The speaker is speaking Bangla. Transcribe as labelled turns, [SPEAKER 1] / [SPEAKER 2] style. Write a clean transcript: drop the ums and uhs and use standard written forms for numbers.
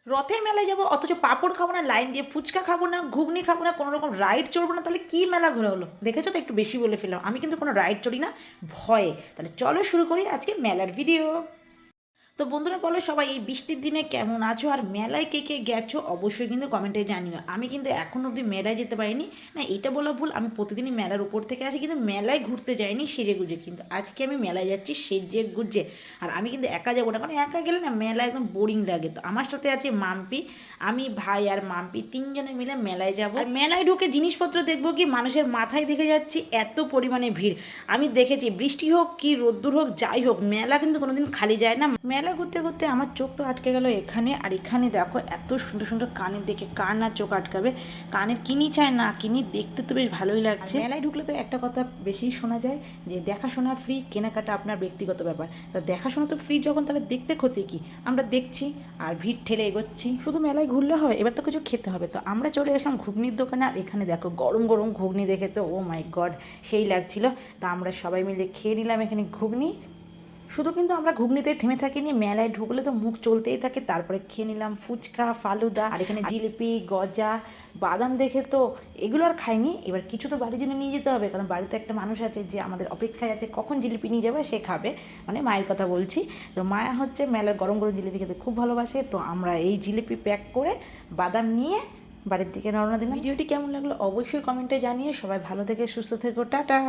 [SPEAKER 1] রথের মেলায় যাবো অথচ পাঁপড় খাবো না, লাইন দিয়ে ফুচকা খাবো না, ঘুগনি খাবো না, কোনো রকম রাইড চড়বো না, তাহলে কী মেলা ঘোরা হলো? দেখেছো তো, একটু বেশি বলে ফেললাম। আমি কিন্তু কোনো রাইড চড়ি না, ভয়ে। তাহলে চলো শুরু করি আজকে মেলার ভিডিও। তো বন্ধুরা বলো সবাই এই বৃষ্টির দিনে কেমন আছো, আর মেলায় কে কে গেছো অবশ্যই কিন্তু কমেন্টে জানিও। আমি কিন্তু এখন অবধি মেলায় যেতে পারিনি, না এটা বলা ভুল, আমি প্রতিদিনই মেলার উপর থেকে আসি, কিন্তু মেলায় ঘুরতে যাইনি সেজে গুজে। কিন্তু আজকে আমি মেলায় যাচ্ছি সেজে গুজে। আর আমি কিন্তু একা যাবো না, কারণ একা গেলে না মেলা একদম বোরিং লাগে। তো আমার সাথে আছে মাম্পি, আমি ভাই আর মাম্পি তিনজনে মিলে মেলায় যাব। আর মেলায় ঢুকে জিনিসপত্র দেখবো কি, মানুষের মাথায় দেখে যাচ্ছি এত পরিমাণে ভিড়। আমি দেখেছি বৃষ্টি হোক কি রোদ্দুর হোক যাই হোক, মেলা কিন্তু কোনোদিন খালি যায় না। মেলা ঘুরতে ঘুরতে আমার চোখ তো আটকে গেল এখানে। আর এখানে দেখো এত সুন্দর সুন্দর কানের, দেখে কার না চোখ আটকাবে। কানের কিনি চায় না কিনি, দেখতে তো বেশ ভালোই লাগছে। মেলায় ঢুকলে তো একটা কথা বেশি শোনা যায় যে দেখাশোনা ফ্রি, কেনাকাটা আপনার ব্যক্তিগত ব্যাপার। তা দেখাশোনা তো ফ্রি যখন, তাহলে দেখতে ক্ষতি কি? আমরা দেখছি আর ভিড় ঠেলে এগোচ্ছি। শুধু মেলায় ঘুরলে হবে, এবার তো কিছু খেতে হবে। তো আমরা চলে আসলাম ঘুগনির দোকানে। আর এখানে দেখো গরম গরম ঘুগনি, দেখে তো ও মাই গড সেই লাগছিল। তা আমরা সবাই মিলে খেয়ে নিলাম এখানে ঘুগনি। শুধু কিন্তু আমরা ঘুগনিতেই থেমে থাকিনি, মেলায় ঢুকলে তো মুখ চলতেই থাকে। তারপরে খেয়ে নিলাম ফুচকা, ফালুদা, আর এখানে জিলিপি, গজা, বাদাম। দেখে তো এগুলো আর খাইনি। এবার কিছু তো বাড়ির জন্য নিয়ে যেতে হবে, কারণ বাড়িতে একটা মানুষ আছে যে আমাদের অপেক্ষায় আছে কখন জিলিপি নিয়ে যাবে সে খাবে, মানে মায়ের কথা বলছি। তো মায়া হচ্ছে মেলার গরম গরম জিলিপি খেতে খুব ভালোবাসে। তো আমরা এই জিলিপি প্যাক করে বাদাম নিয়ে বাড়ির দিকে রওনা দিলাম। ভিডিওটি কেমন লাগলো অবশ্যই কমেন্টে জানিয়ে। সবাই ভালো থেকে সুস্থ থেকো, টাটা।